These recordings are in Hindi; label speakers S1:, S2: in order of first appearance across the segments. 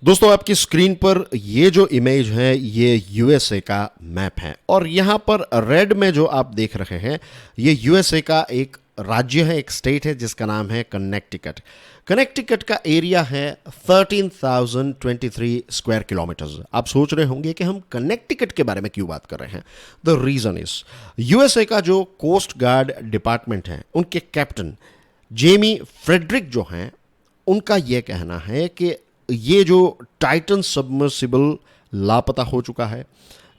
S1: दोस्तों आपकी स्क्रीन पर ये जो इमेज है ये यूएसए का मैप है और यहाँ पर रेड में जो आप देख रहे हैं ये यूएसए का एक राज्य है, एक स्टेट है जिसका नाम है कनेक्टिकट। कनेक्टिकट का एरिया है 13,023 स्क्वायर किलोमीटर्स। आप सोच रहे होंगे कि हम कनेक्टिकट के बारे में क्यों बात कर रहे हैं। द रीजन इज यूएसए का जो कोस्ट गार्ड डिपार्टमेंट है उनके कैप्टन जेमी फ्रेडरिक जो हैं उनका यह कहना है कि ये जो टाइटन सबमर्सिबल लापता हो चुका है,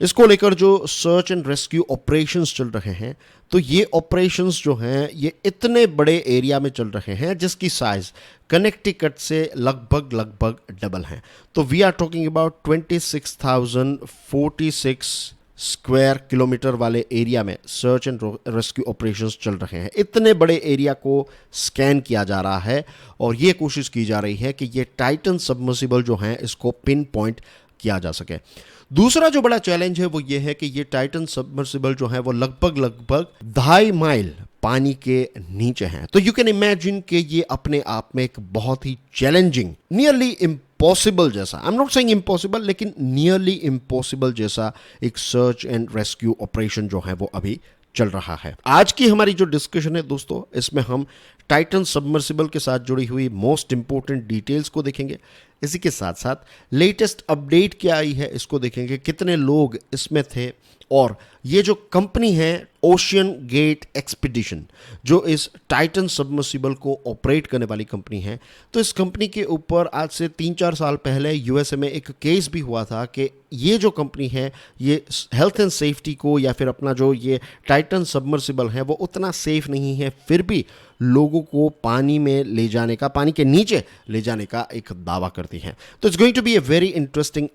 S1: इसको लेकर जो सर्च एंड रेस्क्यू ऑपरेशंस चल रहे हैं, तो ये ऑपरेशंस जो हैं ये इतने बड़े एरिया में चल रहे हैं जिसकी साइज कनेक्टिकट से लगभग डबल है। तो we are talking about 26,046 square kilometre वाले एरिया में सर्च एंड रेस्क्यू ऑपरेशंस चल रहे हैं। इतने बड़े एरिया को स्कैन किया जा रहा है और ये कोशिश की जा रही है कि ये टाइटन सबमर्सिबल जो हैं इसको पिन पॉइंट किया जा सके। दूसरा जो बड़ा चैलेंज है वो ये है कि ये टाइटन सबमर्सिबल जो है वो लगभग 2.5 माइल पानी के नीचे हैं। तो यू कैन इमेजिन कि ये अपने आप में एक बहुत ही चैलेंजिंग, नियरली इम्पॉसिबल जैसा, I am not saying impossible, लेकिन नियरली इम्पॉसिबल जैसा एक सर्च एंड रेस्क्यू ऑपरेशन जो है वो अभी चल रहा है। आज की हमारी जो डिस्कशन है दोस्तों, इसमें हम टाइटन सबमर्सिबल के साथ जुड़ी हुई मोस्ट इंपॉर्टेंट डिटेल्स को देखेंगे। इसी के साथ साथ लेटेस्ट अपडेट क्या आई है इसको देखेंगे, कितने लोग इसमें थे, और ये जो कंपनी है ओशियन गेट एक्सपीडिशन जो इस टाइटन सबमर्सिबल को ऑपरेट करने वाली कंपनी है, तो इस कंपनी के ऊपर आज से 3-4 साल पहले यूएसए में एक केस भी हुआ था कि ये जो कंपनी है ये हेल्थ एंड सेफ्टी को या फिर अपना जो ये टाइटन सबमर्सिबल है वो उतना सेफ नहीं है, फिर भी लोगों को पानी में ले जाने का, पानी के नीचे ले जाने का एक दावा करती है। तो it's going to be a very interesting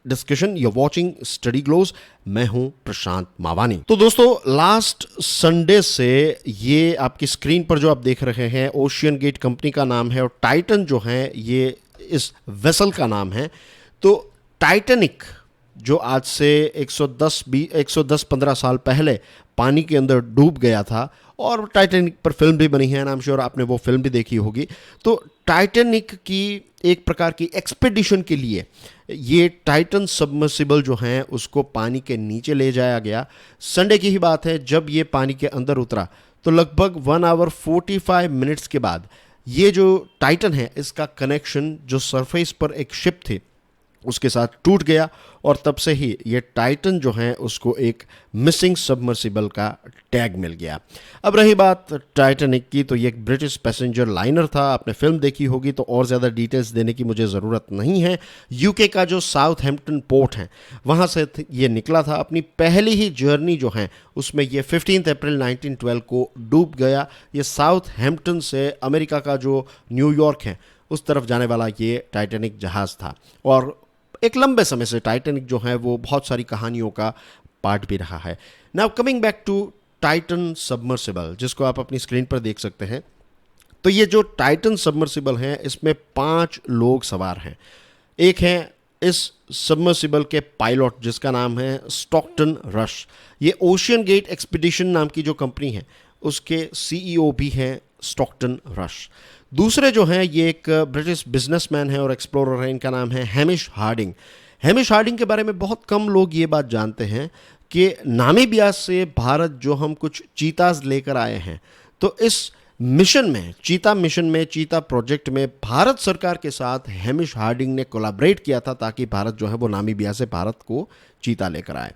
S1: discussion. You watching study glows, मैं हूं प्रशांत मावानी। तो दोस्तों लास्ट संडे से ये आपकी स्क्रीन पर जो आप देख रहे हैं ओशियन गेट कंपनी का नाम है और टाइटन जो है ये इस वेसल का नाम है। तो टाइटैनिक जो आज से 110-15 साल पहले पानी के अंदर डूब गया था, और टाइटैनिक पर फिल्म भी बनी है, आई एम श्योर आपने वो फिल्म भी देखी होगी। तो टाइटैनिक की एक प्रकार की एक्सपीडिशन के लिए ये टाइटन सबमर्सिबल जो हैं उसको पानी के नीचे ले जाया गया। संडे की ही बात है, जब ये पानी के अंदर उतरा तो लगभग 1 आवर 45 मिनट्स के बाद ये जो टाइटन है इसका कनेक्शन जो सरफेस पर एक शिप थी उसके साथ टूट गया, और तब से ही ये टाइटन जो है उसको एक मिसिंग सबमर्सिबल का टैग मिल गया। अब रही बात टाइटैनिक की, तो ये एक ब्रिटिश पैसेंजर लाइनर था। आपने फिल्म देखी होगी तो और ज़्यादा डिटेल्स देने की मुझे ज़रूरत नहीं है। यूके का जो साउथहैम्पटन पोर्ट है वहाँ से ये निकला था। अपनी पहली ही जर्नी जो है उसमें ये 15 अप्रैल 1912 को डूब गया। ये साउथहैम्पटन से अमेरिका का जो न्यूयॉर्क है उस तरफ जाने वाला ये टाइटैनिक जहाज़ था, और एक लंबे समय से टाइटैनिक जो है वो बहुत सारी कहानियों का पार्ट भी रहा है। Now coming back to Titan submersible जिसको आप अपनी स्क्रीन पर देख सकते हैं, तो ये जो टाइटन सबमर्सिबल है इसमें 5 लोग सवार हैं। एक है इस सबमर्सिबल के पायलट जिसका नाम है स्टॉकटन रश। ये ओशियन गेट एक्सपीडिशन नाम की जो कंपनी है उसके सीईओ भी हैं स्टॉकटन रश। दूसरे जो हैं ये एक ब्रिटिश बिजनेसमैन है और एक्सप्लोरर है, इनका नाम है हैमिश हार्डिंग। हैमिश हार्डिंग के बारे में बहुत कम लोग ये बात जानते हैं कि नामीबिया से भारत जो हम कुछ चीताज लेकर आए हैं, तो इस मिशन में, चीता मिशन में, चीता प्रोजेक्ट में भारत सरकार के साथ हैमिश हार्डिंग ने कोलैबोरेट किया था ताकि भारत जो है वो नामीबिया से भारत को चीता लेकर आए।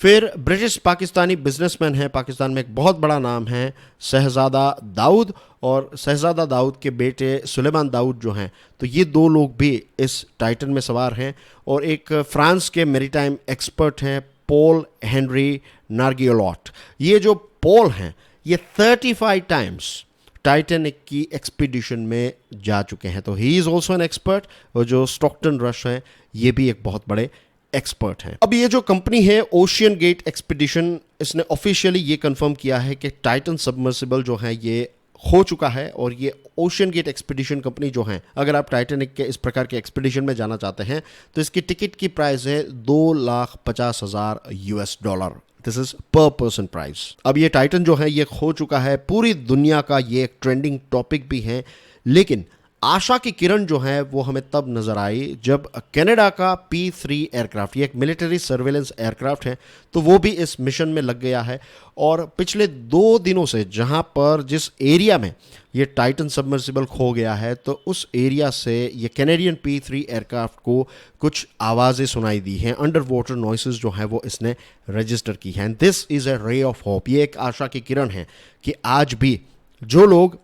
S1: फिर ब्रिटिश पाकिस्तानी बिजनेसमैन है, पाकिस्तान में एक बहुत बड़ा नाम है शहजादा दाऊद, और शहजादा दाऊद के बेटे सुलेमान दाऊद जो हैं, तो ये 2 लोग भी इस टाइटन में सवार हैं। और एक फ्रांस के मैरीटाइम एक्सपर्ट हैं पॉल हेनरी नार्गियोलॉट। ये जो पॉल हैं ये 35 टाइम्स टाइटैनिक की एक्सपीडिशन में जा चुके हैं, तो he is also an expert. और जो स्टॉकटन रश हैं ये भी एक बहुत बड़े एक्सपर्ट हैं। अब ये जो कंपनी है ओशियन गेट एक्सपीडिशन, इसने ऑफिशियली ये कंफर्म किया है कि टाइटन सबमर्सिबल जो है ये हो चुका है, और ये ओशियन गेट एक्सपीडिशन कंपनी जो है, अगर आप टाइटैनिक के इस प्रकार के एक्सपीडिशन में जाना चाहते हैं तो इसकी टिकट की प्राइस है $2,50,000। दिस इज पर पर्सन प्राइस। अब ये टाइटन जो है ये खो चुका है, पूरी दुनिया का ये एक ट्रेंडिंग टॉपिक भी है, लेकिन आशा की किरण जो है वो हमें तब नजर आई जब कनाडा का P3 एयरक्राफ्ट, ये एक मिलिट्री सर्वेलेंस एयरक्राफ्ट है, तो वो भी इस मिशन में लग गया है। और पिछले 2 दिनों से जहां पर जिस एरिया में ये टाइटन सबमर्सिबल खो गया है, तो उस एरिया से ये कैनेडियन P3 एयरक्राफ्ट को कुछ आवाज़ें सुनाई दी हैं, अंडर वाटर नॉइसेस जो हैं वो इसने रजिस्टर की हैं। This is a ray of hope, ये एक आशा की किरण है कि आज भी जो लोग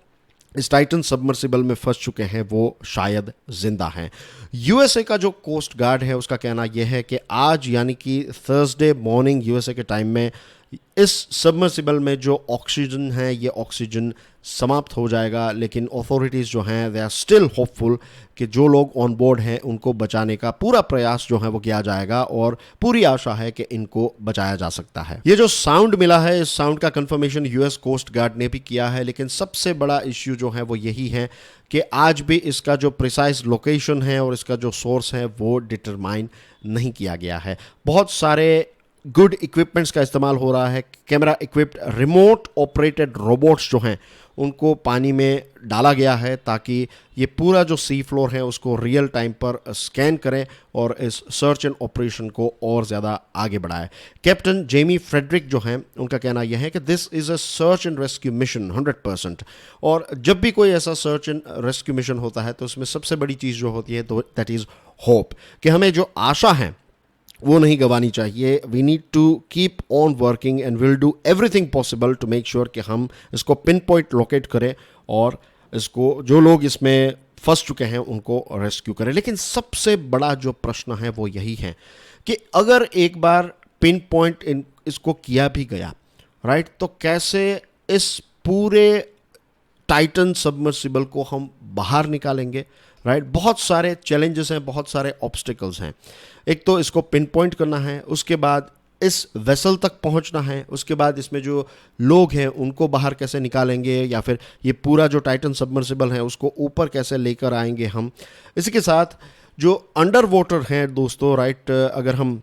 S1: इस टाइटन सबमर्सिबल में फंस चुके हैं वो शायद जिंदा हैं। यूएसए का जो कोस्ट गार्ड है उसका कहना यह है कि आज यानी कि थर्सडे मॉर्निंग यूएसए के टाइम में इस सबमर्सिबल में जो ऑक्सीजन है ये ऑक्सीजन समाप्त हो जाएगा, लेकिन अथॉरिटीज़ जो हैं दे आर स्टिल होपफुल कि जो लोग ऑन बोर्ड हैं उनको बचाने का पूरा प्रयास जो है वो किया जाएगा और पूरी आशा है कि इनको बचाया जा सकता है। ये जो साउंड मिला है, इस साउंड का कंफर्मेशन यूएस कोस्ट गार्ड ने भी किया है, लेकिन सबसे बड़ा इश्यू जो है वो यही है कि आज भी इसका जो प्रिसाइज लोकेशन है और इसका जो सोर्स है वो डिटरमाइन नहीं किया गया है। बहुत सारे गुड इक्विपमेंट्स का इस्तेमाल हो रहा है, camera equipped remote operated robots जो हैं उनको पानी में डाला गया है ताकि ये पूरा जो सी फ्लोर है उसको रियल टाइम पर स्कैन करें और इस सर्च एंड ऑपरेशन को और ज़्यादा आगे बढ़ाए। कैप्टन जेमी फ्रेडरिक जो हैं उनका कहना यह है कि this is a search and rescue mission 100%, और जब भी कोई ऐसा सर्च एंड रेस्क्यू मिशन होता है तो उसमें सबसे बड़ी चीज़ जो होती है तो दैट इज़ होप, कि हमें जो आशा है वो नहीं गंवानी चाहिए। We need to keep on working and will do everything possible to make sure कि हम इसको पिन पॉइंट लोकेट करें और इसको जो लोग इसमें फंस चुके हैं उनको रेस्क्यू करें। लेकिन सबसे बड़ा जो प्रश्न है वो यही है कि अगर एक बार पिन पॉइंट इसको किया भी गया, राइट, तो कैसे इस पूरे टाइटन सबमर्सिबल को हम बाहर निकालेंगे, राइट। बहुत सारे चैलेंजेस हैं, बहुत सारे ऑब्स्टिकल्स हैं। एक तो इसको पिन पॉइंट करना है, उसके बाद इस वेसल तक पहुंचना है, उसके बाद इसमें जो लोग हैं उनको बाहर कैसे निकालेंगे, या फिर ये पूरा जो टाइटन सबमर्सिबल है उसको ऊपर कैसे लेकर आएंगे हम। इसी के साथ जो अंडर वाटर हैं दोस्तों, राइट, अगर हम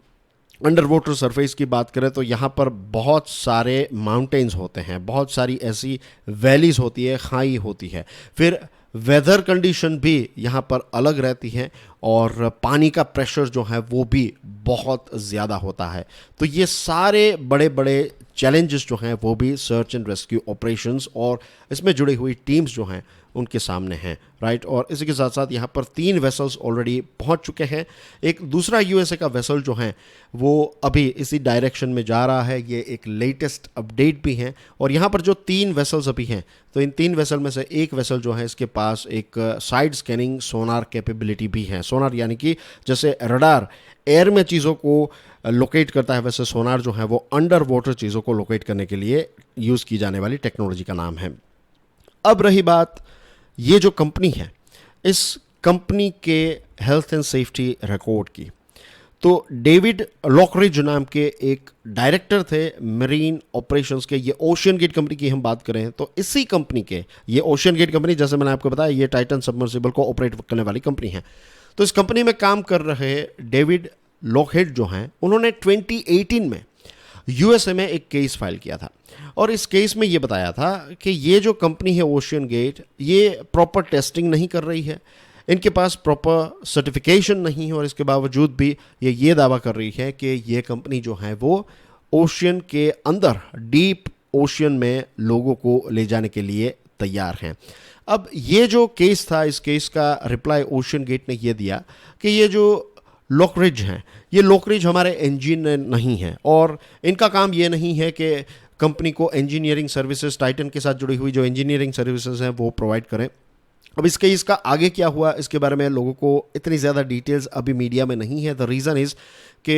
S1: अंडर वाटर सरफेस की बात करें तो यहाँ पर बहुत सारे माउंटेन्स होते हैं, बहुत सारी ऐसी वैलीज होती है, खाई होती है, फिर वेदर कंडीशन भी यहाँ पर अलग रहती है और पानी का प्रेशर जो है वो भी बहुत ज़्यादा होता है। तो ये सारे बड़े बड़े चैलेंजेस जो हैं वो भी सर्च एंड रेस्क्यू ऑपरेशंस और इसमें जुड़ी हुई टीम्स जो हैं उनके सामने हैं, राइट। और इसी के साथ साथ यहाँ पर 3 वेसल्स ऑलरेडी पहुँच चुके हैं। एक दूसरा यूएसए का वेसल जो है वो अभी इसी डायरेक्शन में जा रहा है, ये एक लेटेस्ट अपडेट भी है। और यहाँ पर जो 3 वेसल्स अभी हैं, तो इन 3 वेसल में से एक वेसल जो है इसके पास एक साइड स्कैनिंग सोनार कैपेबिलिटी भी है। सोनार यानी कि जैसे रडार एयर में चीज़ों को लोकेट करता है, वैसे सोनार जो है वो अंडर वाटर चीज़ों को लोकेट करने के लिए यूज़ की जाने वाली टेक्नोलॉजी का नाम है। अब रही बात ये जो कंपनी है, इस कंपनी के हेल्थ एंड सेफ्टी रिकॉर्ड की, तो डेविड लॉकरिज नाम के एक डायरेक्टर थे मरीन ऑपरेशंस के। ये ओशियन गेट कंपनी की हम बात करें तो इसी कंपनी के, ये ओशियन गेट कंपनी जैसे मैंने आपको बताया ये टाइटन सबमर्सिबल को ऑपरेट करने वाली कंपनी है। तो इस कंपनी में काम कर रहे डेविड लॉकहेड जो हैं उन्होंने 2018 में यूएसए में एक केस फाइल किया था और इस केस में ये बताया था कि ये जो कंपनी है ओशियन गेट, ये प्रॉपर टेस्टिंग नहीं कर रही है, इनके पास प्रॉपर सर्टिफिकेशन नहीं है और इसके बावजूद भी ये दावा कर रही है कि ये कंपनी जो है वो ओशियन के अंदर डीप ओशियन में लोगों को ले जाने के लिए तैयार हैं। अब ये जो केस था, इस केस का रिप्लाई ओशियन गेट ने ये दिया कि ये जो लॉकरिज हैं, ये लॉकरिज हमारे इंजीनियर नहीं हैं और इनका काम ये नहीं है कि कंपनी को इंजीनियरिंग सर्विसेज, टाइटन के साथ जुड़ी हुई जो इंजीनियरिंग सर्विसेज हैं वो प्रोवाइड करें। अब इस केस का आगे क्या हुआ इसके बारे में लोगों को इतनी ज़्यादा डिटेल्स अभी मीडिया में नहीं है। द रीज़न इज़ कि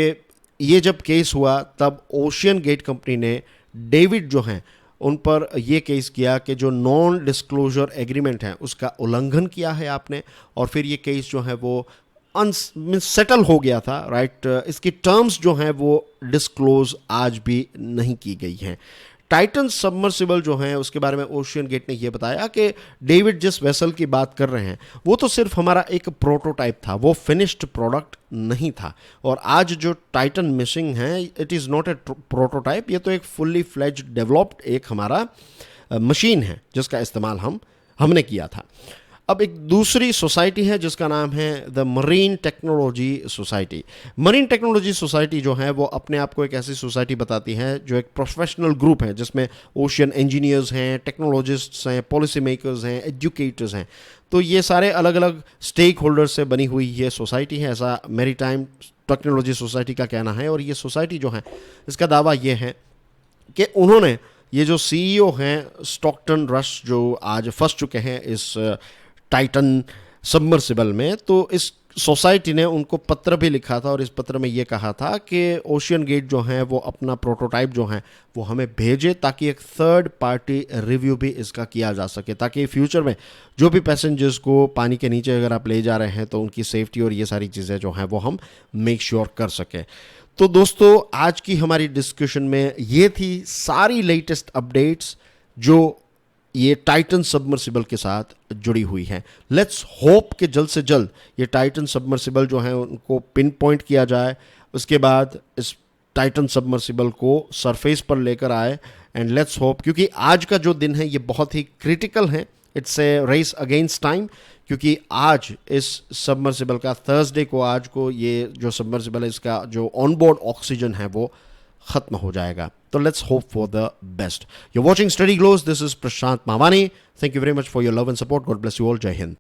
S1: ये जब केस हुआ तब ओशियन गेट कंपनी ने डेविड जो हैं उन पर यह केस किया कि जो नॉन डिस्क्लोजर एग्रीमेंट है उसका उल्लंघन किया है आपने, और फिर ये केस जो है वो सेटल हो गया था, राइट। इसकी टर्म्स जो हैं वो डिस्क्लोज आज भी नहीं की गई हैं। टाइटन सबमर्सिबल जो हैं उसके बारे में ओशियन गेट ने यह बताया कि डेविड जिस वेसल की बात कर रहे हैं वो तो सिर्फ हमारा एक प्रोटोटाइप था, वो फिनिश्ड प्रोडक्ट नहीं था। और आज जो टाइटन मिसिंग है it is not a prototype, ये तो एक फुल्ली फ्लेज्ड डेवलप्ड एक हमारा मशीन है जिसका इस्तेमाल हमने किया था। अब एक दूसरी सोसाइटी है जिसका नाम है the marine technology society. Marine technology society जो है वो अपने आप को एक ऐसी सोसाइटी बताती है जो एक प्रोफेशनल ग्रुप है जिसमें ओशियन इंजीनियर्स हैं, टेक्नोलॉजिस्ट्स हैं, पॉलिसी मेकर्स हैं, एजुकेटर्स हैं। तो ये सारे अलग अलग स्टेक होल्डर्स से बनी हुई ये सोसाइटी है, ऐसा मैरीटाइम टेक्नोलॉजी सोसाइटी का कहना है। और ये सोसाइटी जो है इसका दावा ये है कि उन्होंने ये जो सीईओ हैं स्टॉकटन रश जो आज फंस चुके हैं इस टाइटन सबमर्सिबल में, तो इस सोसाइटी ने उनको पत्र भी लिखा था और इस पत्र में ये कहा था कि ओशियन गेट जो है वो अपना प्रोटोटाइप जो है वो हमें भेजे ताकि एक थर्ड पार्टी रिव्यू भी इसका किया जा सके, ताकि फ्यूचर में जो भी पैसेंजर्स को पानी के नीचे अगर आप ले जा रहे हैं तो उनकी सेफ्टी और ये सारी चीज़ें जो हैं वो हम मेक श्योर कर सकें। तो दोस्तों आज की हमारी डिस्कशन में ये थी सारी लेटेस्ट अपडेट्स जो ये टाइटन सबमर्सिबल के साथ जुड़ी हुई हैं। लेट्स होप कि जल्द से जल्द ये टाइटन सबमर्सिबल जो है उनको पिन पॉइंट किया जाए, उसके बाद इस टाइटन सबमर्सिबल को सरफेस पर लेकर आए। एंड लेट्स होप, क्योंकि आज का जो दिन है ये बहुत ही क्रिटिकल है, it's a race against time, क्योंकि आज इस सबमर्सिबल का थर्सडे को आज को ये जो सबमर्सिबल है इसका जो ऑनबोर्ड ऑक्सीजन है वो खत्म हो जाएगा। तो let's hope for the best. You watching study glows, this is Prashant Mawani. Thank you very much for your love and support. God bless you all. Jai Hind.